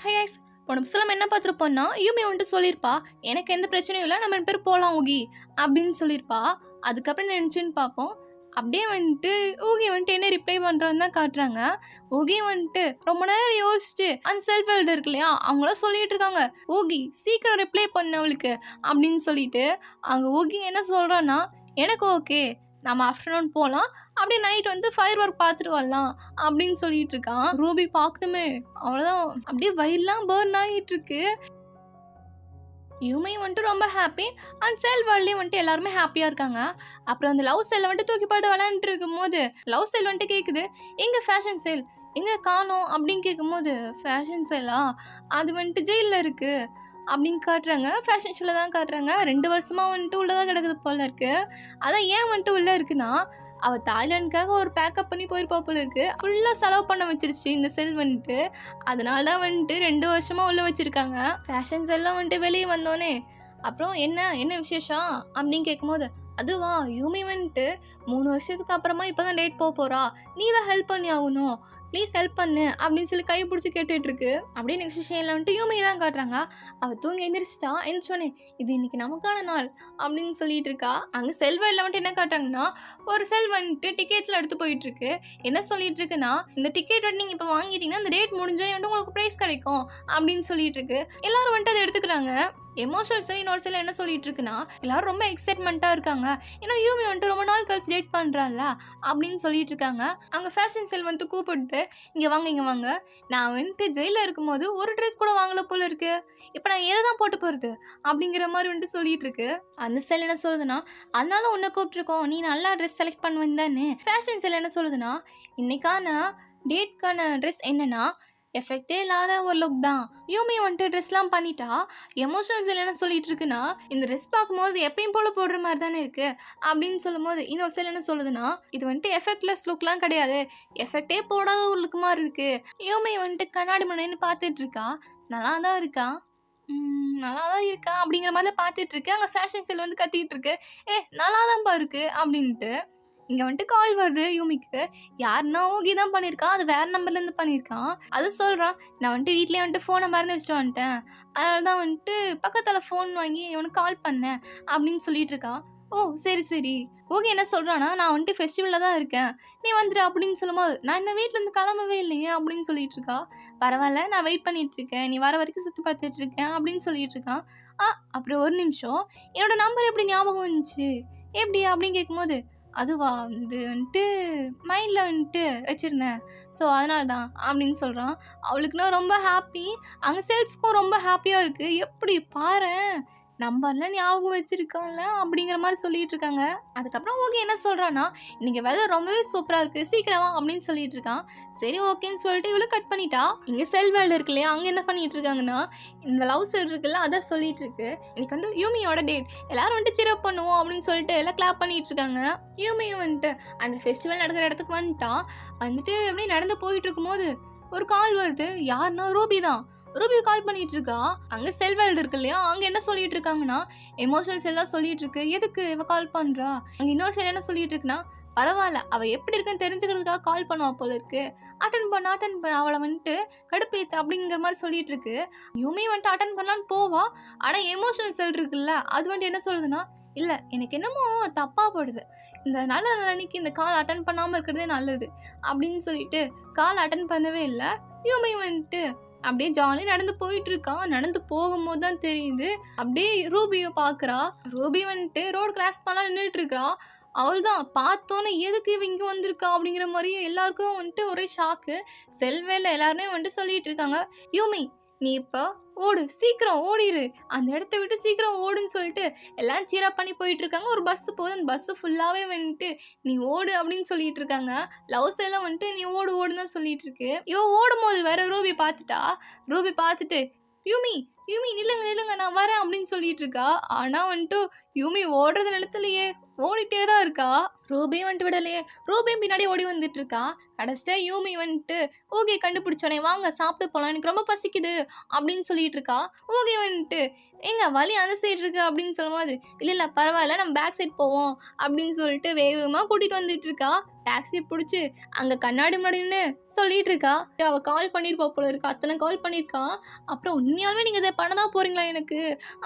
Hi guys, போன புதுசில் என்ன பார்த்துருப்போம்னா யூமி வந்துட்டு சொல்லியிருப்பா, எனக்கு எந்த பிரச்சனையும் இல்லை, நம்ம 2 பேரும் போகலாம் ஊகி அப்படின்னு சொல்லியிருப்பா. அதுக்கப்புறம் நினச்சின்னு பார்ப்போம், அப்படியே வந்துட்டு ஊகி வந்துட்டு என்ன ரிப்ளை பண்ணுறான்னு தான் காட்டுறாங்க. ஊகி வந்துட்டு ரொம்ப நேரம் யோசிச்சுட்டு அந்த செல்ஃப் ஹெல்ப் இருக்கு இல்லையா, அவங்களாம் சொல்லிட்டு இருக்காங்க, ஊகி சீக்கிரம் ரிப்ளை பண்ண அவளுக்கு அப்படின்னு சொல்லிட்டு. அங்கே ஊகி என்ன சொல்கிறான்னா, எனக்கு ஓகே, நம்ம ஆஃப்டர்நூன் போகலாம், அப்படியே நைட் வந்து ஃபயர் ஒர்க் பார்த்துட்டு வரலாம் அப்படின்னு சொல்லிட்டு இருக்கான். ரூபி பார்க்கணுமே, அவ்வளோதான், அப்படியே வயிறுலாம் பர்ன் ஆகிட்டு இருக்கு. யூமி வந்துட்டு ரொம்ப ஹாப்பி, அந்த செல் வேர்ல்ட்லேயும் வந்துட்டு எல்லாருமே ஹாப்பியாக இருக்காங்க. அப்புறம் அந்த லவ் செல்லை வந்துட்டு தூக்கி போட்டு விளையாண்டுட்டு இருக்கும் போது லவ் செல் வந்துட்டு கேட்குது, எங்கே ஃபேஷன் செல் எங்கே காணோம் அப்படின்னு கேட்கும்போது, ஃபேஷன் செல்லா அது வந்துட்டு ஜெயிலில் இருக்குது அப்படின்னு காட்டுறாங்க. ஃபேஷன் ஷோவில் தான் காட்டுறாங்க. 2 வருஷமாக வந்துட்டு உள்ளே தான் கிடக்குது போல இருக்குது. அதான் ஏன் வந்துட்டு உள்ளே இருக்குன்னா, அவள் தாய்லாந்துக்காக ஒரு பேக்கப் பண்ணி போயிருப்பா போல இருக்குது. ஃபுல்லாக செலவு பண்ண வச்சிருச்சு இந்த செல் வந்துட்டு. அதனால தான் வந்துட்டு 2 வருஷமாக உள்ளே வச்சுருக்காங்க. ஃபேஷன் செல்லாம் வந்துட்டு வெளியே வந்தோடனே அப்புறம் என்ன விசேஷம் அப்படின்னு கேட்கும்போது, அதுவா யூமி வந்துட்டு 3 வருஷத்துக்கு அப்புறமா இப்போ தான் டேட் போக போகிறா, நீ தான் ஹெல்ப் பண்ணி ஆகணும், ப்ளீஸ் ஹெல்ப் பண்ணு அப்படின்னு சொல்லி கை பிடிச்சி கேட்டுட்டு இருக்கு. அப்படியே நெக்ஸ்ட் விஷயம்ல வந்துட்டு யூமி தான் காட்டுறாங்க. அவள் தூங்கி எந்திரிச்சிட்டா, எந்திரிச்சோன்னே இது இன்னைக்கு நமக்கான நாள் அப்படின்னு சொல்லிட்டு இருக்கா. அங்கே செல்வரில் வந்துட்டு என்ன காட்டுறாங்கன்னா, ஒரு செல் வந்துட்டு டிக்கெட்ஸில் எடுத்து போயிட்டு இருக்கு. என்ன சொல்லிட்டு இருக்குன்னா, இந்த டிக்கெட் வந்து நீங்கள் இப்போ வாங்கிட்டீங்கன்னா இந்த டேட் முடிஞ்சோடனே வந்து உங்களுக்கு ப்ரைஸ் கிடைக்கும் அப்படின்னு சொல்லிட்டு இருக்கு. எல்லாரும் வந்துட்டு அதை எடுத்துக்கிறாங்க. எமோஷனல் சரி இன்னொரு சில என்ன சொல்லிட்டு இருக்குன்னா, எல்லாரும் ரொம்ப எக்ஸைட்மெண்ட்டாக இருக்காங்க, ஏன்னா யூமி வந்துட்டு ரொம்ப நாள் கழிச்சு டேட் பண்ணுறான்ல அப்படின்னு சொல்லிட்டு இருக்காங்க. அங்கே ஃபேஷன் செல் வந்துட்டு கூப்பிட்டு, இங்கே வாங்க, நான் வந்துட்டு ஜெயிலில் இருக்கும்போது ஒரு ட்ரெஸ் கூட வாங்கல போல இருக்கு, இப்போ நான் எதை தான் போட்டு போகிறது அப்படிங்கிற மாதிரி வந்துட்டு சொல்லிட்டு இருக்கு. அந்த செல் என்ன சொல்லுதுன்னா, அதனால உன்னை கூப்பிட்டுருக்கோம், நீ நல்லா ட்ரெஸ் செலக்ட் பண்ணுவேன் தானே. ஃபேஷன் செல் என்ன சொல்லுதுன்னா, இன்னைக்கான டேட்கான ட்ரெஸ் என்னன்னா எஃபெக்டே இல்லாத ஒரு லுக் தான். யூமி வந்துட்டு ட்ரெஸ்லாம் பண்ணிட்டா. எமோஷனல்ஸ் என்ன சொல்லிட்டு இருக்குன்னா, இந்த ட்ரெஸ் பார்க்கும்போது எப்பயும் போல போடுற மாதிரி தானே இருக்கு அப்படின்னு சொல்லும்போது, இன்னொரு செல் என்ன சொல்லுதுன்னா, இது வந்துட்டு எஃபெக்ட்லெஸ் லுக்லாம் கிடையாது, எஃபெக்டே போடாத ஒரு லுக் மாதிரி இருக்கு. யூமி வந்துட்டு கண்ணாடி முன்னாடி பார்த்துட்டு இருக்கா, நல்லா தான் இருக்கா அப்படிங்கிற மாதிரி பார்த்துட்டு இருக்கு. அங்கே ஃபேஷன் செல் வந்து கத்திட்டு இருக்கு, நல்லா தான்ப்பா இருக்கு அப்படின்ட்டு. இங்கே வந்துட்டு கால் வருது யூமிக்கு. யாருன்னா ஊகி தான் பண்ணியிருக்கான், அது வேறு நம்பர்லேருந்து பண்ணியிருக்கான். அது சொல்கிறான், நான் வந்துட்டு வீட்லேயே வந்துட்டு ஃபோனை மறந்து வச்சுட்டு வந்துட்டேன், அதனால தான் வந்துட்டு பக்கத்தில் ஃபோன் வாங்கி இவனுக்கு கால் பண்ணேன் அப்படின்னு சொல்லிட்டு இருக்கான். ஓ சரி. ஊகி என்ன சொல்கிறான்னா, நான் வந்துட்டு ஃபெஸ்டிவலில் தான் இருக்கேன், நீ வந்துடு அப்படின்னு சொல்லும்போது, நான் இன்னும் வீட்டிலேருந்து கிளம்பவே இல்லையே அப்படின்னு சொல்லிட்டு இருக்கா. பரவாயில்ல, நான் வெயிட் பண்ணிட்டு இருக்கேன், நீ வர வரைக்கும் சுற்றி பார்த்துட்டு இருக்கேன் அப்படின்னு சொல்லிட்டு இருக்கான். அப்புறம் ஒரு நிமிஷம், என்னோட நம்பர் எப்படி ஞாபகம் வந்துச்சு எப்படி அப்படின்னு கேட்கும்போது, அதுவா இது வந்துட்டு மைண்டில் வந்துட்டு வச்சுருந்தேன், ஸோ அதனால தான் அப்படின்னு சொல்கிறான். அவளுக்குன்னா ரொம்ப ஹாப்பி, அங்கே சேல்ஸ்க்கும் ரொம்ப ஹாப்பியாக இருக்குது. எப்படி பாரேன், நம்பர்லாம் ஞாபகம் வச்சுருக்கான்ல அப்படிங்கிற மாதிரி சொல்லிட்டு இருக்காங்க. அதுக்கப்புறம் ஓகே என்ன சொல்கிறான்னா, இன்றைக்கி வெதர் ரொம்பவே சூப்பராக இருக்குது, சீக்கிரமா அப்படின்னு சொல்லிட்டு இருக்கான். சரி ஓகேன்னு சொல்லிட்டு இவ்வளோ கட் பண்ணிட்டா. இங்கே செல் வேர்ல்டு இருக்கு இல்லையா, அங்கே என்ன பண்ணிட்டு இருக்காங்கன்னா, இந்த லவ் செல் இருக்குல்ல அதான் சொல்லிட்டு இருக்கு. இன்னைக்கு வந்து யூமியோட டேட், எல்லாரும் வந்துட்டு சிரப் பண்ணுவோம் அப்படின்னு சொல்லிட்டு எல்லாம் கிளாப் பண்ணிட்டு இருக்காங்க. யூமியும் வந்துட்டு அந்த ஃபெஸ்டிவல் நடக்கிற இடத்துக்கு வந்துட்டா. வந்துட்டு அப்படியே நடந்து போயிட்டு இருக்கும்போது ஒரு கால் வருது. யாருன்னா ரூபி தான். ரூபி கால் பண்ணிட்டு இருக்கா. அங்கே செல் வேர்ல்டு இருக்கு இல்லையா, அங்கே என்ன சொல்லிட்டு இருக்காங்கன்னா, எமோஷனல்ஸ் எல்லாம் சொல்லிட்டு இருக்கு, எதுக்கு இவ கால் பண்ணுறா. அங்கே இன்னொரு சைடு என்ன சொல்லிட்டு இருக்குன்னா, பரவாயில்ல, அவள் எப்படி இருக்குன்னு தெரிஞ்சுக்கிறதுக்காக கால் பண்ணுவா போல இருக்கு, அட்டன் பண்ண அவளை வந்துட்டு கடுப்பேத்து அப்படிங்கிற மாதிரி சொல்லிட்டு இருக்கு. யூமி வந்துட்டு அட்டன் பண்ணலான்னு போவா. ஆனால் எமோஷனல் செல் இருக்குல்ல, அது வந்துட்டு என்ன சொல்லுதுன்னா, இல்லை எனக்கு என்னமோ தப்பாக படுது, இந்த நல்ல அன்னைக்கு இந்த கால் அட்டன் பண்ணாமல் இருக்கிறதே நல்லது அப்படின்னு சொல்லிட்டு கால் அட்டன் பண்ணவே இல்லை. யூமி வந்துட்டு அப்படியே ஜாலியாக நடந்து போயிட்டு இருக்கான். நடந்து போகும்போது தான் தெரியுது, அப்படியே ரூபியை பார்க்குறா. ரூபி வந்துட்டு ரோடு கிராஸ் பண்ணலாம் நின்றுட்டு இருக்கா. அவள் தான் பார்த்தோன்னே எதுக்கு இவ இங்கே வந்திருக்கா அப்படிங்கிற மாதிரியே எல்லாருக்கும் வந்துட்டு ஒரே ஷாக்கு. செல்வேல எல்லாருமே வந்துட்டு சொல்லிட்டு இருக்காங்க, யூமி நீ இப்போ ஓடு, சீக்கிரம் ஓடிடு, அந்த இடத்த விட்டு சீக்கிரம் ஓடுன்னு சொல்லிட்டு எல்லாம் சீரப் பண்ணி போயிட்டு இருக்காங்க. ஒரு பஸ்ஸு போகுது, அந்த பஸ்ஸு ஃபுல்லாகவே வந்துட்டு நீ ஓடு அப்படின்னு சொல்லிட்டு இருக்காங்க. லவ்ஸ் எல்லாம் வந்துட்டு நீ ஓடுன்னு தான் சொல்லிட்டு இருக்கு. இவ ஓடும் போது வேற ரூபி பார்த்துட்டா. ரூபி பார்த்துட்டு, யூமி யூமி நில்லுங்க நில்லுங்க நான் வரேன் அப்படின்னு சொல்லிட்டு இருக்கா. ஆனா வந்துட்டு யூமி ஓடுறது நிலத்துலயே ஓடிட்டே தான் இருக்கா. ரூபியும் வந்துட்டு விடலையே. ரூபியும் பின்னாடி ஓடி வந்துட்டு இருக்கா. கடைசியா யூமி வந்துட்டு ஓகே கண்டுபிடிச்சோனே வாங்க சாப்பிட்டு போலாம் எனக்கு ரொம்ப பசிக்குது அப்படின்னு சொல்லிட்டு இருக்கா. ஓகே வந்துட்டு ஏங்க வழி அந்த சைடு இருக்கு அப்படின்னு சொல்லும்போது இல்ல பரவாயில்ல நம்ம பேக் சைட் போவோம் அப்படின்னு சொல்லிட்டு வேகமா கூட்டிட்டு வந்துட்டு இருக்கா. டாக்ஸி பிடிச்சி அங்க கண்ணாடி முன்னாடின்னு சொல்லிட்டு இருக்கா. அவ கால் பண்ணிருப்பா போல இருக்கா. அத்தனை கால் பண்ணிருக்கா. அப்புறம் உண்மையாலுமே நீங்க இதை பண்ணதான் போறீங்களா எனக்கு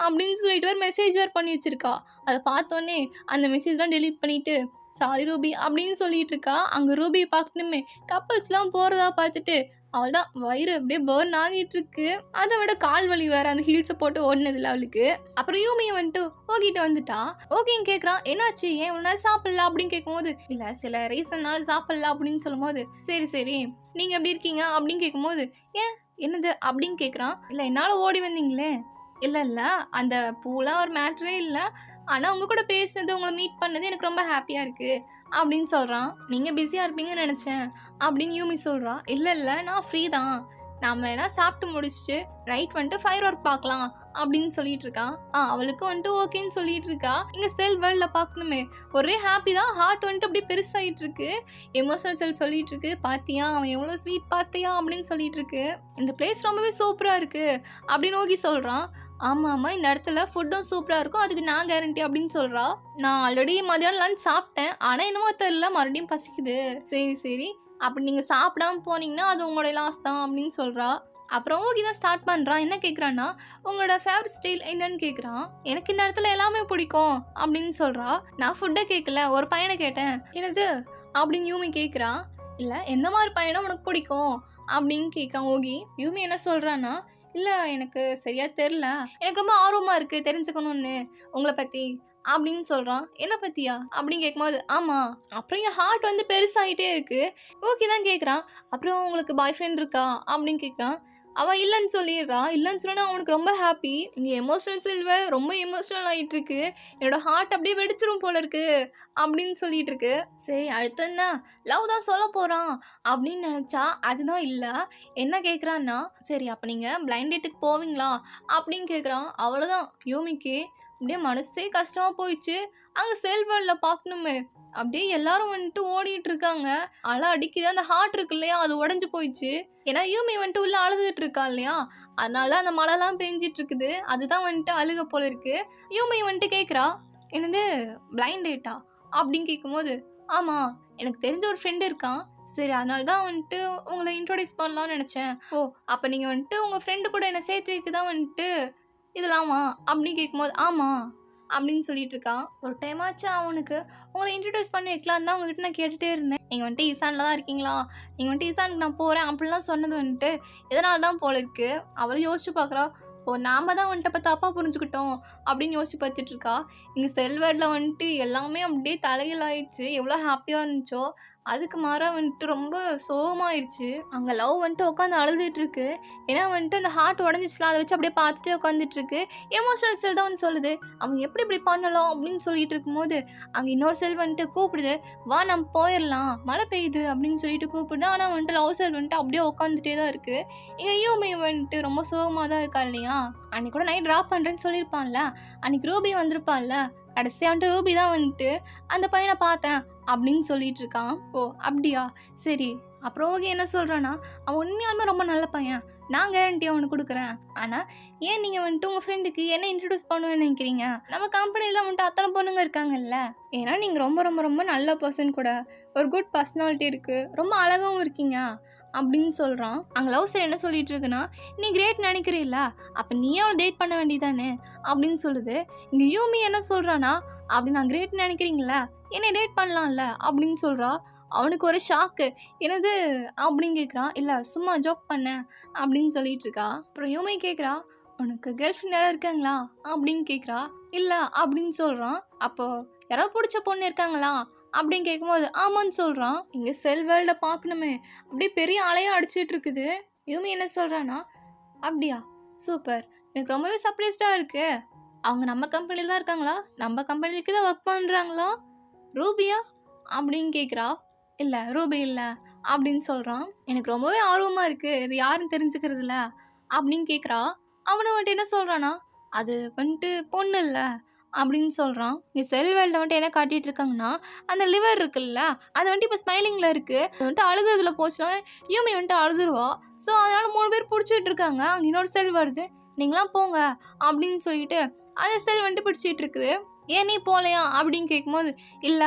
அப்படின்னு சொல்லிட்டு ஒரு மெசேஜ் வேறு பண்ணி வச்சிருக்கா. அதை பார்த்தோன்னே அந்த மெசேஜ்லாம் டெலீட் பண்ணிட்டு சாரி ரூபி அப்படின்னு சொல்லிட்டு இருக்கா. அங்க ரூபி பார்க்கணுமே கப்பல்ஸ்லாம் போறதா பார்த்துட்டு அவள்தான் வயிறு அப்படியே பர்ன் ஆகிட்டு இருக்கு. அதை விட கால் வலி வேற அந்த ஹீல்ஸை போட்டு ஓடினதுல அவளுக்கு. அப்புறம் யூமியை வந்துட்டு ஓகிட்ட வந்துட்டா. ஓகேன்னு கேட்குறான் என்னாச்சு ஏன் ஒரு நேரம் சாப்பிடல அப்படின்னு கேட்கும்போது இல்லை சில ரீசன்னால சாப்பிடல அப்படின்னு சொல்லும்போது சரி சரி நீங்கள் எப்படி இருக்கீங்க அப்படின்னு கேட்கும்போது ஏன் என்னது அப்படின்னு கேட்குறான். இல்லை என்னால் ஓடி வந்தீங்களே இல்லை இல்லை அந்த பூலாம் ஒரு மேட்ரே இல்லை ஆனால் உங்கள் கூட பேசுனது உங்களை மீட் பண்ணது எனக்கு ரொம்ப ஹாப்பியாக இருக்குது அப்படின்னு சொல்கிறான். நீங்கள் பிஸியாக இருப்பீங்கன்னு நினச்சேன் அப்படின்னு யூமி சொல்கிறா. இல்லை இல்லை நான் ஃப்ரீ தான் நாம் வேணா சாப்பிட்டு முடிச்சுட்டு நைட் வந்துட்டு ஃபயர் ஒர்க் பார்க்கலாம் அப்படின்னு சொல்லிட்டு இருக்கான். அவளுக்கு வந்துட்டு ஓகேன்னு சொல்லிட்டு இருக்கா. இங்கே செல் வேர்ல்டில் பார்க்கணுமே ஒரே ஹாப்பி தான். ஹார்ட் வந்துட்டு அப்படியே பெருசாகிட்டு இருக்கு. எமோஷனல் செல் சொல்லிட்டு இருக்கு பாத்தியா அவன் எவ்வளோ ஸ்வீட் பார்த்தியா அப்படின்னு சொல்லிட்டு இருக்கு. இந்த பிளேஸ் ரொம்பவே சூப்பராக இருக்கு அப்படின்னு ஓகி சொல்கிறான். ஆமாம் ஆமாம் இந்த இடத்துல ஃபுட்டும் சூப்பராக இருக்கும் அதுக்கு நான் கேரண்டி அப்படின்னு சொல்கிறா. நான் ஆல்ரெடி மதியானம் லஞ்ச் சாப்பிட்டேன் ஆனால் என்னமோ தெரியல மறுபடியும் பசிக்குது. சரி சரி அப்படி நீங்கள் சாப்பிடாம போனீங்கன்னா அது உங்களோட லாஸ் தான் அப்படின்னு சொல்கிறா. அப்புறம் ஓகே தான் ஸ்டார்ட் பண்ணுறான். என்ன கேட்குறான்னா உங்களோட ஃபேவரட் ஸ்டைல் என்னன்னு கேட்குறான். எனக்கு இந்த இடத்துல எல்லாமே பிடிக்கும் அப்படின்னு சொல்கிறா. நான் ஃபுட்டை கேட்கல ஒரு பையனை கேட்டேன். என்னது அப்படின்னு யூமி கேட்குறா. இல்லை எந்த மாதிரி பையனை உனக்கு பிடிக்கும் அப்படின்னு கேட்குறான் ஓகி. யூமி என்ன சொல்கிறான்னா இல்லை எனக்கு சரியாக தெரில எனக்கு ரொம்ப ஆர்வமாக இருக்குது தெரிஞ்சுக்கணும்னு உங்களை பற்றி அப்படின்னு சொல்கிறான். என்ன பற்றியா அப்படின்னு கேட்கும்போது ஆமாம். அப்புறம் என் ஹார்ட் வந்து பெருசாகிட்டே இருக்குது. ஓகே தான் கேட்குறான். அப்புறம் உங்களுக்கு பாய் ஃப்ரெண்ட் இருக்கா அப்படின்னு கேட்குறான். அவள் இல்லைன்னு சொல்லிடுறா. இல்லைன்னு சொன்னா அவனுக்கு ரொம்ப ஹாப்பி. இங்கே எமோஷனல் செல்வ ரொம்ப எமோஷ்னல் ஆகிட்டு இருக்கு. என்னோட ஹார்ட் அப்படியே வெடிச்சிரும் போல இருக்கு அப்படின்னு சொல்லிட்டு இருக்கு. சரி அடுத்து என்ன லவ் தான் சொல்ல போகிறான் அப்படின்னு நினச்சா அதுதான் இல்லை. என்ன கேட்குறான்னா சரி அப்போ நீங்கள் பிளைண்ட் டேட்டுக்கு போவீங்களா அப்படின்னு கேட்குறான். அவ்வளோதான் யூமிக்கு அப்படியே மனசே கஷ்டமாக போயிடுச்சு. அங்கே செல்வரில் பார்க்கணுமே அப்படியே எல்லாரும் வந்துட்டு ஓடிட்டு இருக்காங்க. அலை அடிக்குது. அந்த ஹார்ட் இருக்கு இல்லையா அது உடஞ்சி போயிடுச்சு. ஏன்னா யூமி வந்துட்டு உள்ள அழுதுட்டு இருக்கா இல்லையா அதனால அந்த மழைலாம் பெஞ்சிட்டு இருக்குது. அதுதான் வந்துட்டு அழுக போல இருக்கு. யூமி வந்துட்டு கேட்குறா என்னது பிளைண்ட் டேட்டா அப்படின்னு கேட்கும்போது ஆமாம் எனக்கு தெரிஞ்ச ஒரு ஃப்ரெண்டு இருக்கான். சரி அதனால தான் வந்துட்டு உங்களை இன்ட்ரோடியூஸ் பண்ணலாம்னு நினச்சேன். ஓ அப்போ நீங்கள் வந்துட்டு உங்கள் ஃப்ரெண்டு கூட என்னை சேர்த்து வைக்க தான் வந்துட்டு இதெல்லாமா அப்படின்னு கேட்கும்போது ஆமாம் அப்படின்னு சொல்லிட்டு இருக்கான். ஒரு டைம் ஆச்சு அவனுக்கு உங்களை இன்ட்ரடியூஸ் பண்ணி வைக்கலாம் தான் உங்ககிட்ட நான் கேட்டுகிட்டே இருந்தேன். நீங்கள் வந்துட்டு ஈசானில் தான் இருக்கீங்களா நீங்கள் வந்துட்டு ஈசானுக்கு நான் போகிறேன் அப்படிலாம் சொன்னது வந்துட்டு இதனால தான் போல இருக்கு. அவளும் யோசிச்சு பார்க்குறா. ஓ நாம தான் வந்துட்டு இப்போ தப்பாக புரிஞ்சுக்கிட்டோம் அப்படின்னு யோசிச்சு பார்த்துட்டு இருக்கா. இங்கே செல்வரில் வந்துட்டு எல்லாமே அப்படியே தலையில் ஆயிடுச்சு. எவ்வளோ ஹாப்பியாக இருந்துச்சோ அதுக்கு மாறாக வந்துட்டு ரொம்ப சோகமாயிருச்சு. அங்கே லவ் வந்துட்டு உட்காந்து அழுதுட்டு இருக்கு. ஏன்னா வந்துட்டு அந்த ஹார்ட் உடஞ்சிச்சுலாம் அதை வச்சு அப்படியே பார்த்துட்டே உட்காந்துட்டு இருக்கு. எமோஷனல் செல் தான் வந்து சொல்லுது அவன் எப்படி இப்படி பண்ணலாம் அப்படின்னு சொல்லிட்டு இருக்கும்போது அங்கே இன்னொரு செல் வந்துட்டு கூப்பிடுது. வா நம்ம போயிடலாம் மழை பெய்யுது அப்படின்னு சொல்லிட்டு கூப்பிடுது. ஆனால் வந்துட்டு லவ் செல் வந்துட்டு அப்படியே உட்காந்துட்டே தான் இருக்கு. இங்கே யூமி வந்துட்டு ரொம்ப சோகமாக தான் இருக்கா இல்லையா. அன்னைக்கு கூட நைட் ட்ராப் பண்ணுறேன்னு சொல்லியிருப்பான்ல. அன்னைக்கு ரூபி வந்திருப்பான்ல. கடைசியாக வந்துட்டு ரூபி தான் வந்துட்டு அந்த பையனை பார்த்தேன் அப்படின்னு சொல்லிட்டு இருக்கான். ஓ அப்படியா சரி. அப்புறம் ஓகே என்ன சொல்கிறான்னா அவன் உண்மையாலுமே ரொம்ப நல்ல பையன் நான் கேரண்டி அவனுக்கு கொடுக்குறேன். ஆனால் ஏன் நீங்கள் வந்துட்டு உங்கள் ஃப்ரெண்டுக்கு என்ன இன்ட்ரடியூஸ் பண்ணுவேன்னு நினைக்கிறீங்க. நம்ம கம்பெனியில் வந்துட்டு அத்தனை பொண்ணுங்க இருக்காங்கல்ல. ஏன்னா நீங்கள் ரொம்ப ரொம்ப ரொம்ப நல்ல பர்சன் கூட ஒரு குட் பர்சனாலிட்டி இருக்குது ரொம்ப அழகாகவும் இருக்கீங்க அப்படின்னு சொல்கிறான். அங்கே லவ் சைடு என்ன சொல்லிட்டு இருக்குன்னா நீ கிரேட் நினைக்கிறீல்ல அப்போ நீயே அவளை டேட் பண்ண வேண்டியதானே அப்படின்னு சொல்லுது. இங்கே யூமி என்ன சொல்கிறான்னா அப்படி நான் கிரேட் நினைக்கிறீங்களா என்னை டேட் பண்ணலாம்ல அப்படின்னு சொல்கிறா. அவனுக்கு ஒரு ஷாக்கு. என்னது அப்படின்னு கேட்குறான். இல்லை சும்மா ஜோக் பண்ணேன் அப்படின்னு சொல்லிட்டு இருக்கா. அப்புறம் யூமி கேட்குறா உனக்கு கேர்ள் ஃப்ரெண்ட் யாராவது இருக்காங்களா அப்படின்னு கேட்குறா. இல்லை அப்படின்னு சொல்கிறான். அப்போ யாராவது பிடிச்ச பொண்ணு இருக்காங்களா அப்படின்னு கேட்கும்போது ஆமான்னு சொல்கிறான். இங்கே செல் வேர்ல்டில் பார்க்கணுமே அப்படியே பெரிய அலையாக அடிச்சிட்டு இருக்குது. யூமி என்ன சொல்கிறான்னா அப்படியா சூப்பர் எனக்கு ரொம்பவே சர்ப்ரைஸ்டாக இருக்குது. அவங்க நம்ம கம்பெனியில் தான் இருக்காங்களா நம்ம கம்பெனிக்கு தான் ஒர்க் பண்ணுறாங்களா ரூபியா அப்படின்னு கேட்குறா. இல்லை ரூபி இல்லை அப்படின்னு சொல்கிறான். எனக்கு ரொம்பவே ஆர்வமாக இருக்குது இது யாருன்னு தெரிஞ்சுக்கிறதுல அப்படின்னு கேட்குறா. அவனும் வந்துட்டு என்ன சொல்றான்னா, அது வந்துட்டு பொண்ணு இல்ல அப்படின்னு சொல்றான். இங்க செல்வேல்ல வந்துட்டு என்ன காட்டிட்டு இருக்காங்கன்னா, அந்த லிவர் இருக்குல்ல, அது வந்துட்டு இப்ப ஸ்மைலிங்ல இருக்கு. அது வந்துட்டு அழுகுறதுல போச்சுன்னா, யூமி வந்துட்டு அழுதுருவா. ஸோ அதனால 3 பேர் புடிச்சுட்டு இருக்காங்க. அங்க இன்னொரு செல் வருது. நீங்கலாம் போங்க அப்படின்னு சொல்லிட்டு, அந்த செல் வந்துட்டு பிடிச்சிட்டு இருக்குது. ஏன் நீ போலையா அப்படின்னு கேட்கும்போது, இல்ல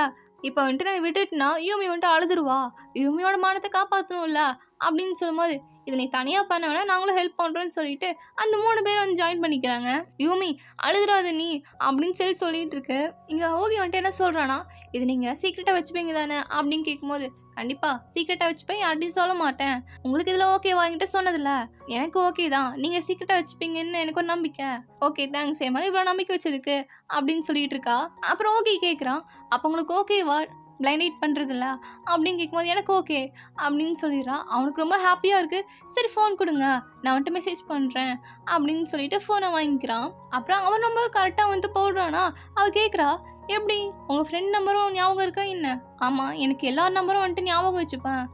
இப்ப வந்துட்டு நான் விட்டுட்டுனா யூமி வந்துட்டு அழுதுருவா. யூமியோட மானத்தை காப்பாத்தணும்ல அப்படின்னு சொல்லும்போது, இது நீ தனியா பண்ண வேணா நாங்களும் ஹெல்ப் பண்றோம்னு சொல்லிட்டு அந்த 3 பேர் வந்து ஜாயின் பண்ணிக்கிறாங்க. யூமி அழுதுறாத நீ அப்படின்னு சொல்லிட்டு இருக்கு. இங்க ஓகே வந்துட்டு என்ன சொல்றானா, இது நீங்க சீக்கிரட்டா வச்சுப்பீங்க தானே அப்படின்னு கேட்கும்போது, கண்டிப்பா சீக்கிரட்டா வச்சுப்பேன், யார்ட்டையும் சொல்ல மாட்டேன். உங்களுக்கு இதுல ஓகேவா என்கிட்ட சொன்னதில்ல, எனக்கு ஓகே தான், நீங்க சீக்கிரட்டா வச்சுப்பீங்கன்னு எனக்கு ஒரு நம்பிக்கை. ஓகே தேங்க்ஸ், என் மேல இவ்வளவு நம்பிக்கை வச்சதுக்கு அப்படின்னு சொல்லிட்டு இருக்கா. அப்புறம் ஓகே கேட்குறான், அப்போ உங்களுக்கு ஓகேவா பிளைண்ட் டேட் பண்றதில்ல அப்படின்னு கேட்கும்போது, எனக்கு ஓகே அப்படின்னு சொல்லிடுறா. அவனுக்கு ரொம்ப ஹாப்பியா இருக்கு. சரி ஃபோன் கொடுங்க, நான் வந்துட்டு மெசேஜ் பண்றேன் அப்படின்னு சொல்லிட்டு ஃபோனை வாங்கிக்கிறான். அப்புறம் அவன் நம்பர் கரெக்டா வந்து போடுறானா. அவ கேட்குறா, எப்படி உங்க ஃப்ரெண்ட் நம்பரும் ஞாபகம் இருக்கா என்ன? ஆமா, எனக்கு எல்லா நம்பரும் வந்துட்டு ஞாபகம் வச்சுப்பேன்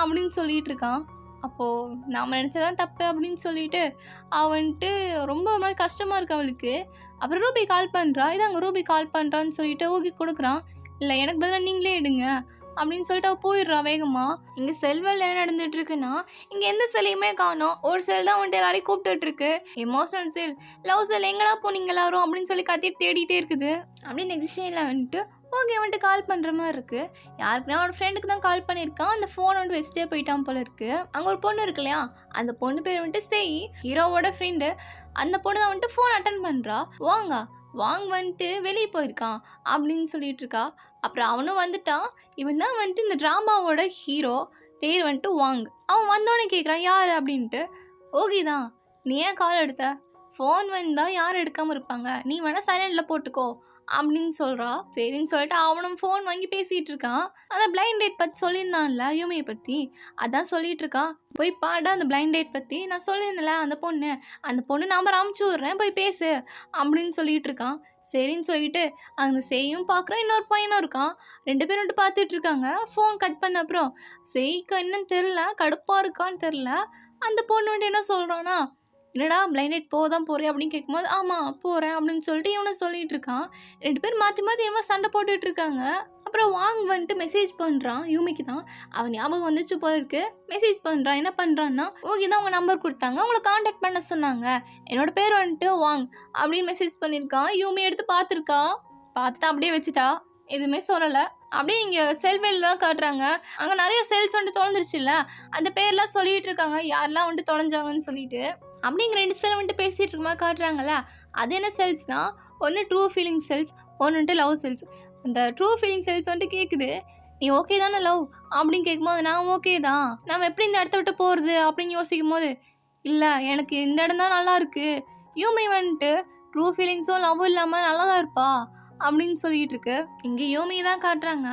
அப்படின்னு சொல்லிட்டு இருக்கான். அப்போ நாம நினைச்சதான் தப்பு அப்படின்னு சொல்லிட்டு அவன்ட்டு ரொம்ப ஒரு மாதிரி கஷ்டமா இருக்கு அவளுக்கு. அப்புறம் ரூபி கால் பண்றா. இதாங்க ரூபி கால் பண்றான்னு சொல்லிட்டு ஓகே கொடுக்குறான். இல்ல எனக்கு பதிலா நீங்களே எடுங்க அப்படின்னு சொல்லிட்டு அவ போயிடுறா வேகமா. இங்க செல்வல் என்ன நடந்துட்டு இருக்குன்னா, இங்க எந்த செல்லையுமே காணோம். ஒரு செல் தான் வந்துட்டு எல்லாரையும் கூப்பிட்டுட்டு இருக்கு. எமோஷனல் செல், லவ் செல் எங்கடா போனீங்க எல்லாரும் அப்படின்னு சொல்லி கத்திட்டு தேடிட்டே இருக்குது. அப்படின்னு நெக்ஸ்ட் சீன்ல வந்துட்டு ஓகே வந்துட்டு கால் பண்ற மாதிரி இருக்கு. யாருக்குன்னா அவனோட ஃப்ரெண்டுக்கு தான் கால் பண்ணியிருக்கான். அந்த ஃபோன் வந்துட்டு வச்சுட்டே போயிட்டான் போல இருக்கு. அங்க ஒரு பொண்ணு இருக்கு இல்லையா, அந்த பொண்ணு பேர் வந்துட்டு செய், ஹீரோவோட ஃப்ரெண்டு. அந்த பொண்ணு தான் வந்துட்டு ஃபோன் அட்டன் பண்றா. வாங் வந்துட்டு வெளியே போயிருக்கான் அப்படின்னு சொல்லிட்டு இருக்கா. அப்புறம் அவனும் வந்துட்டான். இவன் தான் வந்துட்டு இந்த ட்ராமாவோட ஹீரோ. பேர் வந்துட்டு வாங். அவன் வந்தோடனே கேட்குறான் யார் அப்படின்ட்டு. ஓகே தான், நீ ஏன் கால் எடுத்த? ஃபோன் வந்தா யார் எடுக்காமல் இருப்பாங்க, நீ வேணா சைலண்டில் போட்டுக்கோ அப்படின்னு சொல்கிறா. சரின்னு சொல்லிட்டு அவனும் ஃபோன் வாங்கி பேசிகிட்டு இருக்கான். அதான் பிளைண்ட் டேட் பற்றி சொல்லியிருந்தான்ல யூமியை பற்றி, அதான் சொல்லிட்டு இருக்கான். போய் பாடா அந்த பிளைண்ட் டேட் பற்றி நான் சொல்லியிருந்தேன்ல, அந்த பொண்ணு நம்பர் அமுச்சு விட்றேன் போய் பேசு அப்படின்னு சொல்லிட்டு இருக்கான். சரின்னு சொல்லிட்டு அங்கே செய்யும் பார்க்குறான். இன்னொரு பையனும் இருக்கான். 2 பேரும் வந்துட்டு பார்த்துட்டு இருக்காங்க. ஃபோன் கட் பண்ண அப்புறம் செய்க்கு என்னன்னு தெரில, கடுப்பாக இருக்கான்னு தெரில. அந்த பொண்ணு வந்துட்டு என்ன சொல்கிறான்னா, என்னடா பிளைண்ட் டேட் போதான் போறியா அப்படின்னு கேட்கும்போது, ஆமாம் போகிறேன் அப்படின்னு சொல்லிட்டு இவனும் சொல்லிட்டு இருக்கான். 2 பேர் மாற்றி மாற்றி என்னமோ சண்டை போட்டுட்டு இருக்காங்க. அப்புறம் வாங் வந்துட்டு மெசேஜ் பண்ணுறான் யூமிக்கு தான். அவன் ஞாபகம் வந்துச்சு போல இருக்கு. மெசேஜ் பண்ணுறான். என்ன பண்ணுறான்னா, ஓகே தான் உங்கள் நம்பர் கொடுத்தாங்க, உங்களை காண்டாக்ட் பண்ண சொன்னாங்க, என்னோட பேர் வந்துட்டு வாங் அப்படின்னு மெசேஜ் பண்ணியிருக்கான். யூமி எடுத்து பார்த்துருக்கா. பார்த்துட்டு அப்படியே வச்சுட்டா, எதுவுமே சொல்லலை. அப்படியே இங்கே செல்வேல் தான் காட்டுறாங்க. அங்கே நிறைய செல்ஸ் வந்துட்டு தொலைஞ்சிருச்சுல்ல, அந்த பேர்லாம் சொல்லிட்டு இருக்காங்க, யாரெல்லாம் வந்துட்டு தொலைஞ்சாங்கன்னு சொல்லிட்டு. அப்படிங்கிற 2 செல் வந்துட்டு பேசிகிட்டு இருக்க மாதிரி காட்டுறாங்கல்ல, அது என்ன செல்ஸ்னா, ஒன்று ட்ரூ ஃபீலிங் செல்ஸ், ஒன்று வந்துட்டு லவ் செல்ஸ். இந்த ட்ரூ ஃபீலிங் செல்ஸ் வந்துட்டு கேட்குது, நீ ஓகே தானே லவ் அப்படின்னு கேட்கும்போது, நான் ஓகே தான், நம்ம எப்படி இந்த இடத்த விட்டு போகிறது அப்படின்னு யோசிக்கும் போது, இல்லை எனக்கு இந்த இடம் தான் நல்லா இருக்கு, யூமி வந்துட்டு ட்ரூ ஃபீலிங்ஸும் லவ்வும் இல்லாமல் நல்லா தான் இருப்பா அப்படின்னு சொல்லிட்டு இருக்கு. இங்கே யூமி தான் காட்டுறாங்க.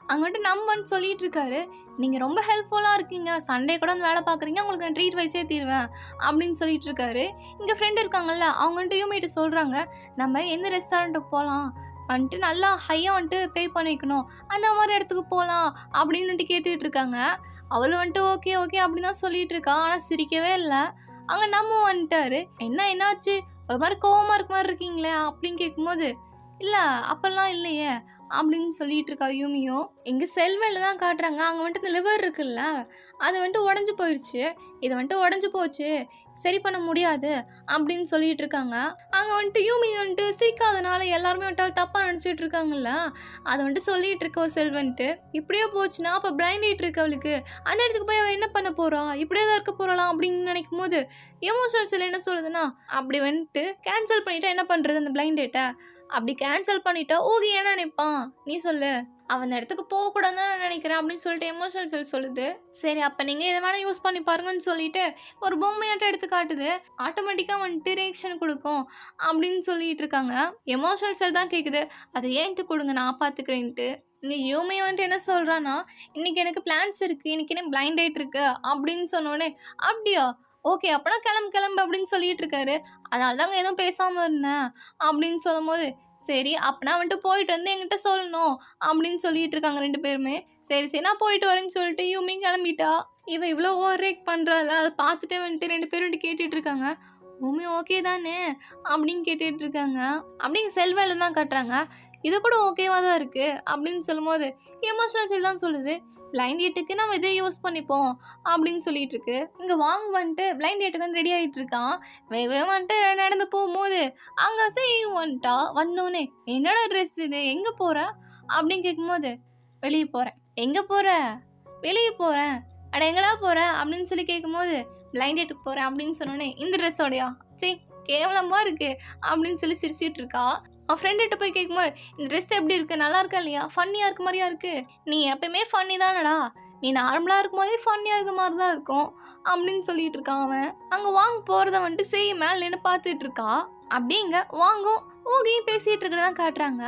அங்கே வந்துட்டு நம்ம வந்து சொல்லிட்டு இருக்காரு, நீங்கள் ரொம்ப ஹெல்ப்ஃபுல்லாக இருக்கீங்க, சண்டே கூட வந்து வேலை பார்க்குறீங்க, உங்களுக்கு நான் ட்ரீட் வச்சே தீருவேன் அப்படின்னு சொல்லிட்டு இருக்காரு. இங்கே ஃப்ரெண்டு இருக்காங்கல்ல, அவங்க வந்துட்டு யூமிகிட்ட சொல்கிறாங்க, நம்ம எந்த ரெஸ்டாரண்ட்டுக்கு போகலாம் வந்துட்டு நல்லா ஹையாக வந்துட்டு பே பண்ணிக்கணும், அந்த மாதிரி இடத்துக்கு போகலாம் அப்படின்னு வந்துட்டு கேட்டுக்கிட்டு இருக்காங்க. அவளும் வந்துட்டு ஓகே ஓகே அப்படின்னு தான் சொல்லிட்டு இருக்கா. ஆனால் சிரிக்கவே இல்லை. அங்கே நம்ம வந்துட்டாரு. என்னாச்சு ஒரு மாதிரி கோவமாக இருக்க மாதிரி இருக்கீங்களே அப்படின்னு கேட்கும்போது, இல்லை அப்பெல்லாம் இல்லையே அப்படின்னு சொல்லிட்டு இருக்கா யூமியும். எங்கள் செல்வேல தான் காட்டுறாங்க. அங்கே வந்துட்டு இந்த லிவர் இருக்குல்ல, அது வந்துட்டு உடஞ்சி போயிடுச்சு, இது வந்துட்டு உடஞ்சி போச்சு, சரி பண்ண முடியாது அப்படின்னு சொல்லிட்டு இருக்காங்க. அங்கே வந்துட்டு யூமி வந்துட்டு சிரிக்காதனால எல்லாருமே வந்துட்டு தப்பாக நினச்சிட்டு இருக்காங்கல்ல, அதை வந்துட்டு சொல்லிட்டு இருக்க ஒரு செல் வந்துட்டு, இப்படியே போச்சுன்னா அப்போ பிளைண்ட் ஆகிட்டு இருக்கு அவளுக்கு, அந்த இடத்துக்கு போய் அவள் என்ன பண்ண போறா, இப்படியே தான் இருக்க போறலாம் அப்படின்னு நினைக்கும் போது எமோஷனல் செல் என்ன சொல்லுதுன்னா, அப்படி வந்துட்டு கேன்சல் பண்ணிட்டா என்ன பண்ணுறது அந்த பிளைண்ட் டேட்டை, அப்படி கேன்சல் பண்ணிட்டா ஓகே என்ன நினைப்பான் நீ சொல்லு, அவன் அந்த இடத்துக்கு போகக்கூடாதுன்னு தான் நான் நினைக்கிறேன் அப்படின்னு சொல்லிட்டு எமோஷனல் செல் சொல்லுது. சரி அப்போ நீங்கள் இதை வேணால் யூஸ் பண்ணி பாருங்கன்னு சொல்லிட்டு ஒரு பொம்மையாட்டம் எடுத்து காட்டுது. ஆட்டோமேட்டிக்காக வந்துட்டு ரியாக்ஷன் கொடுக்கும் அப்படின்னு சொல்லிட்டு இருக்காங்க. எமோஷனல் செல் தான் கேட்குது, அதை ஏன்ட்டு கொடுங்க நான் பார்த்துக்கிறேன்ட்டு. இங்கே யூமே வந்துட்டு என்ன சொல்கிறான்னா, இன்றைக்கி எனக்கு பிளான்ஸ் இருக்குது, இன்றைக்கி எனக்கு பிளைண்ட் டேட் இருக்குது அப்படின்னு சொன்னோடனே, அப்படியா ஓகே அப்போனா கிளம்பு அப்படின்னு சொல்லிட்டு இருக்காரு. அதனால தாங்க எதுவும் பேசாமல் இருந்தேன் அப்படின்னு சொல்லும்போது, சரி அப்போனா வந்துட்டு போயிட்டு வந்து என்கிட்ட சொல்லணும் அப்படின்னு சொல்லிட்டு இருக்காங்க 2 பேருமே. சரி நான் போயிட்டு வரேன்னு சொல்லிட்டு யூமி கிளம்பிட்டா. இவ இவ்வளோ ஓவர் ரேக் பண்ணுறாள், அதை பார்த்துட்டு வந்துட்டு 2 பேரும் வந்துட்டு கேட்டுட்டு இருக்காங்க. பூமி ஓகே தானே அப்படின்னு கேட்டுட்டு இருக்காங்க. அப்படிங்க செல்வேல தான் காட்டுறாங்க. இது கூட ஓகேவா தான் இருக்கு அப்படின்னு சொல்லும்போது எமோஷனல் செல் தான் சொல்லுது, பிளைண்ட் டேட்டுக்கு நம்ம இதை யூஸ் பண்ணிப்போம் அப்படின்னு சொல்லிட்டு இருக்கு. இங்க வாங்க வந்துட்டு பிளைண்ட் டேட்டுக்கு ரெடி ஆயிட்டு இருக்கான். வேவே வந்துட்டு நடந்து போகும்போது அங்க செய்யும் வந்துட்டா. வந்தோடனே என்னோட ட்ரெஸ் இது, எங்க போற அப்படின்னு கேட்கும்போது வெளியே போறேன். எங்க போற? வெளியே போறேன். அட எங்கடா போற அப்படின்னு சொல்லி கேட்கும்போது பிளைண்ட் டேட்டுக்கு போறேன் அப்படின்னு சொன்னோன்னே இந்த ட்ரெஸ்ஸோடையா சே கேவலமா இருக்கு அப்படின்னு சொல்லி சிரிச்சிட்டு இருக்கா. அவன் ஃப்ரெண்டுகிட்ட போய் கேட்கும்போது இந்த ட்ரெஸ் எப்படி இருக்கு, நல்லா இருக்கா இல்லையா, ஃபன்னியா இருக்க மாதிரியா இருக்கு, நீ எப்பயுமே ஃபன்னி தானடா, நீ நார்மலா இருக்கும் போதே ஃபன்னியா இருக்க மாதிரி தான் இருக்கும் அப்படின்னு சொல்லிட்டு இருக்கான் அவன். அங்க வாங்க போறத வந்துட்டு செய்ய மேல நின்று பார்த்துட்டு இருக்கா. அப்படிங்க வாங்கும் ஓகையும் பேசிட்டு இருக்கிறதான் காட்டுறாங்க.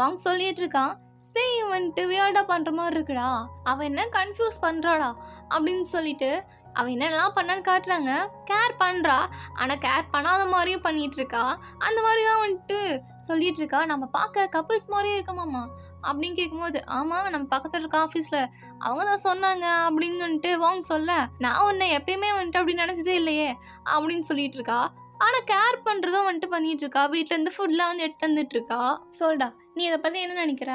வாங்க சொல்லிட்டு இருக்கான், செய்ய வந்துட்டு வியர்டா பண்ற மாதிரி இருக்குடா, அவன் என்ன கன்ஃபியூஸ் பண்றாடா அப்படின்னு சொல்லிட்டு அவன் என்னெல்லாம் பண்ணான்னு காட்டுறாங்க. கேர் பண்ணுறா, ஆனால் கேர் பண்ணாத மாதிரியும் பண்ணிட்டு இருக்கா. அந்த மாதிரி தான் வந்துட்டு சொல்லிட்டு இருக்கா, நம்ம பார்க்க கப்புள்ஸ் மாதிரியே இருக்கமாம்மா அப்படின்னு கேட்கும்போது ஆமாம் நம்ம பக்கத்தில் இருக்க ஆஃபீஸில் அவங்க தான் சொன்னாங்க அப்படின்னு வந்துட்டு வாங்க சொல்ல, நான் உன்னை எப்பயுமே வந்துட்டு அப்படி நினச்சதே இல்லையே அப்படின்னு சொல்லிட்டு இருக்கா. ஆனால் கேர் பண்ணுறதும் வந்துட்டு பண்ணிட்டு இருக்கா. வீட்டிலேருந்து ஃபுட்லாம் வந்து எடுத்து வந்துட்டு இருக்கா. சொல்டா நீ இதை பற்றி என்ன நினைக்கிற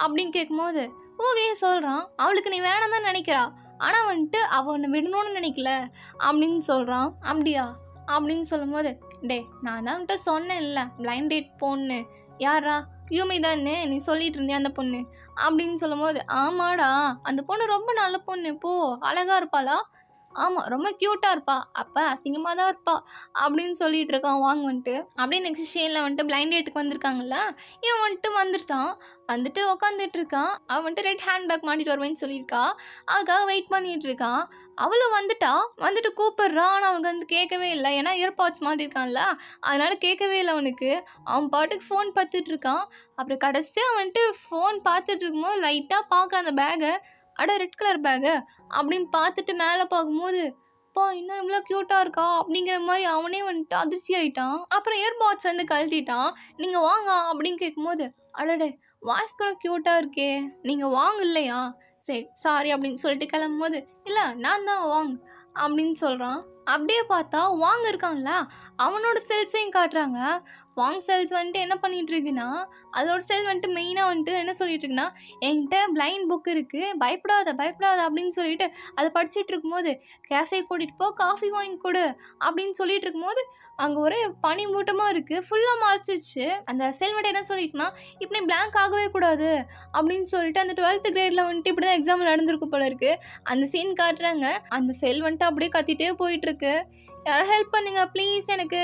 அப்படின்னு கேட்கும்போது ஓகே சொல்கிறான், அவளுக்கு நீ வேணாம் தான் நினைக்கிறா, ஆனால் வந்துட்டு அவள் ஒன்று விடணும்னு நினைக்கல அப்படின்னு சொல்கிறான். அப்படியா அப்படின்னு சொல்லும்போது டே நான் தான் வந்துட்டு சொன்னேன் இல்லை பிளைண்ட் டேட் பொண்ணு யாரா யூமி தானே நீ சொல்லிட்டு இருந்தியா அந்த பொண்ணு அப்படின்னு சொல்லும்போது ஆமாடா அந்த பொண்ணு ரொம்ப நல்ல பொண்ணு, போ அழகா இருப்பாளா, ஆமாம் ரொம்ப க்யூட்டாக இருப்பா, அப்போ அசிங்கமாக தான் இருப்பா அப்படின்னு சொல்லிட்டு இருக்கான் வாங்க வந்துட்டு. அப்படியே நெக்ஸ்ட் ஷேனில் வந்துட்டு பிளைண்ட் டேட்டுக்கு வந்திருக்காங்கல்ல, இவன் வந்துட்டு வந்துட்டான். வந்துட்டு உட்காந்துட்டு இருக்கான். அவன் வந்துட்டு ரெட் ஹேண்ட்பேக் மாட்டிட்டு வருவேன்னு சொல்லியிருக்கா. அதுக்காக வெயிட் பண்ணிட்டு இருக்கான். அவளும் வந்துட்டா, வந்துட்டு கூப்பிட்றா. ஆனால் அவனுக்கு வந்து கேட்கவே இல்லை, ஏன்னா இயர்பாட்ஸ் மாட்டிருக்கான்ல அதனால கேட்கவே இல்லை அவனுக்கு. அவன் பாட்டுக்கு ஃபோன் பார்த்துட்டு இருக்கான். அப்புறம் கடைசியாக வந்துட்டு ஃபோன் பார்த்துட்டு இருக்கும்போது லைட்டாக பார்க்குறான் அந்த பேகை. அட ரெட் கலர் பேகு அப்படின்னு பார்த்துட்டு மேலே பார்க்கும்போது அப்பா இன்னும் இவ்வளோ க்யூட்டாக இருக்கா அப்படிங்கிற மாதிரி அவனே வந்துட்டு அதிர்ச்சி ஆகிட்டான். அப்புறம் இயர்பாட்ஸ் வந்து கழட்டிட்டான். நீங்கள் வாங்க அப்படின்னு கேட்கும்போது அடடே வாய்ஸ் கூட க்யூட்டாக இருக்கே, நீங்கள் வாங்க இல்லையா, சரி சாரி அப்படின்னு சொல்லிட்டு கிளம்பும்போது இல்லை நான் தான் வாங்க அப்படின்னு சொல்கிறான். அப்படியே பார்த்தா வாங்க இருக்கான்ல அவனோட செல்ஸையும் காட்டுறாங்க. வாங் செல்ஸ் வந்துட்டு என்ன பண்ணிட்டு இருக்குன்னா, அதோட செல் வந்துட்டு மெயினாக வந்துட்டு என்ன சொல்லிட்டு இருக்குன்னா, என்கிட்ட பிளைண்ட் புக் இருக்குது, பயப்படாத பயப்படாத அப்படின்னு சொல்லிட்டு அதை படிச்சுட்டு இருக்கும்போது கேஃபே கூட்டிகிட்டு போ காஃபி வாங்கி கொடு அப்படின்னு சொல்லிட்டு இருக்கும்போது அங்கே ஒரே பனி மூட்டமாக இருக்குது, ஃபுல்லாக மறைச்சிச்சு. அந்த செல் வந்துட்டு என்ன சொல்லிட்டுனா இப்படி பிளாங்க் ஆகவே கூடாது அப்படின்னு சொல்லிட்டு அந்த 12th கிரேடில் வந்துட்டு இப்படி தான் எக்ஸாம் நடந்திருக்கு போல இருக்குது. அந்த சீன் காட்டுறாங்க. அந்த செல் வந்துட்டு அப்படியே கத்திட்டே போயிட்டுருக்கு, யாரும் ஹெல்ப் பண்ணுங்க ப்ளீஸ் எனக்கு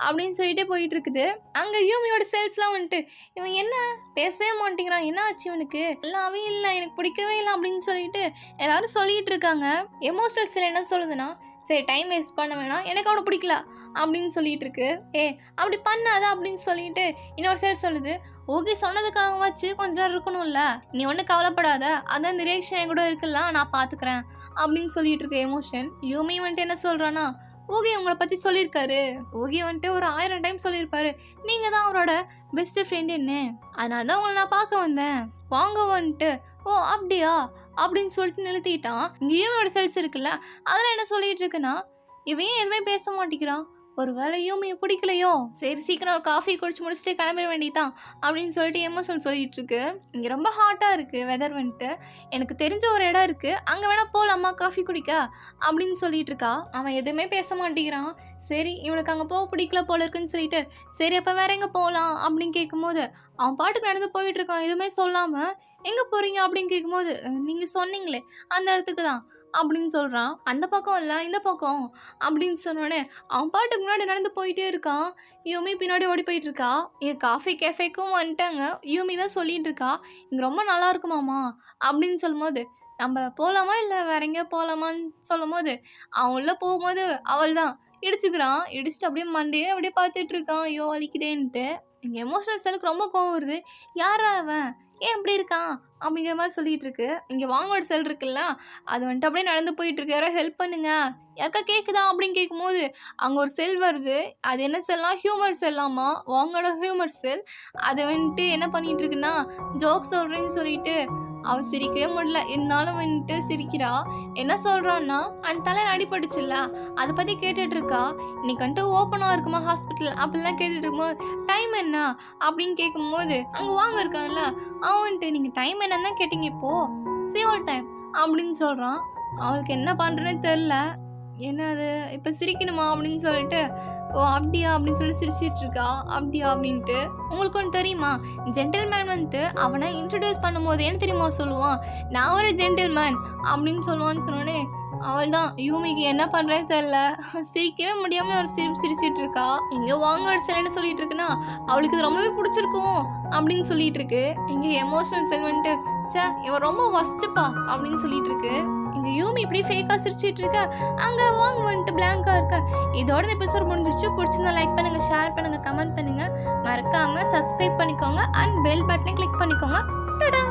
அப்படின்னு சொல்லிட்டு போயிட்டு இருக்குது. அங்கே யூமியோட செல்ஸ்லாம் வந்துட்டு இவன் என்ன பேசவே மாட்டேங்கிறான், என்ன ஆச்சு இவனுக்கு, எல்லாவே இல்லை எனக்கு பிடிக்கவே இல்லை அப்படின்னு சொல்லிட்டு எல்லாரும் சொல்லிட்டு இருக்காங்க. எமோஷனல் செல் என்ன சொல்லுதுன்னா, சரி டைம் வேஸ்ட் பண்ண வேணாம், எனக்கு அவனை பிடிக்கல அப்படின்னு சொல்லிட்டு இருக்கு. அப்படி பண்ணாத அப்படின்னு சொல்லிட்டு இன்னொரு செல் சொல்லுது, ஓகே சொன்னதுக்காகவாச்சு கொஞ்ச நேரம் இருக்கணும்ல, நீ ஒன்றும் கவலைப்படாத, அதான் இந்த ரியாக்ஷன் என் கூட இருக்குல்ல நான் பார்த்துக்கிறேன் அப்படின்னு சொல்லிட்டு இருக்கு எமோஷன். யூமி வந்துட்டு என்ன சொல்கிறான்னா, ஓகே உங்களை பற்றி சொல்லியிருக்காரு, ஓகே வந்துட்டு ஒரு 1000 டைம் சொல்லியிருப்பாரு, நீங்கள் தான் அவரோட பெஸ்ட்டு ஃப்ரெண்டு என்ன, அதனால தான் உங்களை நான் பார்க்க வந்தேன் வாங்க வந்துட்டு, ஓ அப்படியா அப்படின்னு சொல்லிட்டு நிறுத்திட்டான். இங்கேயும் ஒரு செல்ஸ் இருக்குல்ல அதில் என்ன சொல்லிட்டு இருக்குன்னா, இவன் எதுவுமே பேச மாட்டேங்கிறான், ஒரு வேளை யூமியை பிடிக்கலையோ, சரி சீக்கிரம் ஒரு காஃபி குடிச்சு முடிச்சுட்டு கிளம்பிட வேண்டியதான் அப்படின்னு சொல்லிட்டு எமோஷன் சொல்லிட்டு இருக்கு. இங்கே ரொம்ப ஹாட்டாக இருக்குது வெதர் வந்துட்டு, எனக்கு தெரிஞ்ச ஒரு இடம் இருக்குது அங்கே வேணால் போகலாமா காஃபி குடிக்க அப்படின்னு சொல்லிட்டு இருக்கா. அவன் எதுவுமே பேச மாட்டேங்கிறான். சரி இவனுக்கு அங்கே போக பிடிக்கல போல இருக்குன்னு சொல்லிட்டு சரி அப்போ வேற எங்கே போகலாம் அப்படின்னு கேட்கும்போது அவன் பாட்டுக்கு நடந்து போயிட்டு இருக்கான் எதுவுமே சொல்லாமல். எங்கே போகிறீங்க அப்படின்னு கேட்கும்போது நீங்கள் சொன்னீங்களே அந்த இடத்துக்கு தான் அப்படின்னு சொல்கிறான். அந்த பக்கம் இல்லை இந்த பக்கம் அப்படின்னு சொன்னோடனே அவன் பாட்டுக்கு முன்னாடி நடந்து போயிட்டே இருக்கான். யூமி பின்னாடி ஓடி போயிட்டு இருக்கா. இங்கே காஃபி கேஃபேக்கும் வந்துட்டாங்க. யூமி தான் சொல்லிட்டு இருக்கா, இங்கே ரொம்ப நல்லா இருக்குமாமா அப்படின்னு சொல்லும்போது நம்ம போகலாமா இல்லை வேற எங்கேயோ போகலாமான்னு சொல்லும் போது அவன் உள்ளே போகும்போது அவள் தான் இடிச்சுக்கிறான். இடிச்சுட்டு அப்படியே மண்டையே அப்படியே பார்த்துட்டு இருக்கான், ஐயோ வலிக்குதேன்ட்டு. இங்கே எமோஷனல் செல்லுக்கு ரொம்ப கோவம் வருது, யாரா அவன் ஏன் இப்படி இருக்கான் அப்படிங்கிற மாதிரி சொல்லிட்டு இருக்கு. இங்கே வாங்கோட செல் இருக்குல்ல அது வந்துட்டு அப்படியே நடந்து போயிட்டு இருக்கு, யாரோ ஹெல்ப் பண்ணுங்க யாருக்கா கேட்குதா அப்படின்னு கேட்கும்போது அங்கே ஒரு செல் வருது. அது என்ன செல்லாம் ஹியூமர் செல்லாமா, வாங்கோட ஹியூமர் செல். அது வந்துட்டு என்ன பண்ணிட்டு இருக்குன்னா ஜோக் சொல்கிறேன்னு சொல்லிட்டு அவ சிரிக்கவே முடியல. இருந்தாலும் வந்துட்டு சிரிக்கிறா. என்ன சொல்றான்னா, அந்த தலையில அடிபட்டுச்சுல்ல, அத பத்தி கேட்டுட்டு இருக்கா. இன்னைக்கு வந்துட்டு ஓப்பனா இருக்குமா ஹாஸ்பிட்டல் அப்படிலாம் கேட்டுட்டு இருக்கும்போது, டைம் என்ன அப்படின்னு கேட்கும்போது, அங்க வாங்க இருக்கான்ல, அவன் வந்துட்டு நீங்க டைம் என்னன்னு தான் கேட்டீங்க இப்போ, சியோல் டைம் அப்படின்னு சொல்றான். அவளுக்கு என்ன பண்றதுன்னு தெரியல. என்னது இப்ப சிரிக்கணுமா அப்படின்னு சொல்லிட்டு, ஓ அப்படியா அப்படின்னு சொல்லி சிரிச்சிட்டு இருக்கா. அப்படியா அப்படின்ட்டு. உங்களுக்கு ஒன்று தெரியுமா, ஜென்டில்மேன் வந்துட்டு அவனை இன்ட்ரடியூஸ் பண்ணும்போது என்ன தெரியுமா சொல்லுவான், நான் ஒரு ஜென்டில்மேன் அப்படின்னு சொல்லுவான்னு சொன்னோடனே அவள் தான் யூமிக்கு என்ன பண்றேன்னு தெரியல, சிரிக்கவே முடியாம ஒரு சிரிப்பு சிரிச்சிட்டு இருக்கா. எங்க வாங்க சில என்ன சொல்லிட்டு இருக்குன்னா, அவளுக்கு இது ரொம்பவே பிடிச்சிருக்கும் அப்படின்னு சொல்லிட்டு இருக்கு. எங்க எமோஷனல் செல் வந்துட்டு, சே இவன் ரொம்ப வஸ்ட்டுப்பா அப்படின்னு சொல்லிட்டு இருக்கு. இங்க யூமி இப்படி ஃபேக்கா சிரிச்சிட்டு இருக்க, அங்க வாங்க வந்துட்டு பிளாங்கா இருக்க. இதோட இந்த எபிசோட் முடிஞ்சிச்சு. பிடிச்சிருந்தா லைக் பண்ணுங்க, ஷேர் பண்ணுங்க, கமெண்ட் பண்ணுங்க. மறக்காம சப்ஸ்கிரைப் பண்ணிக்கோங்க அண்ட் பெல் பட்டனை கிளிக் பண்ணிக்கோங்க. டடா.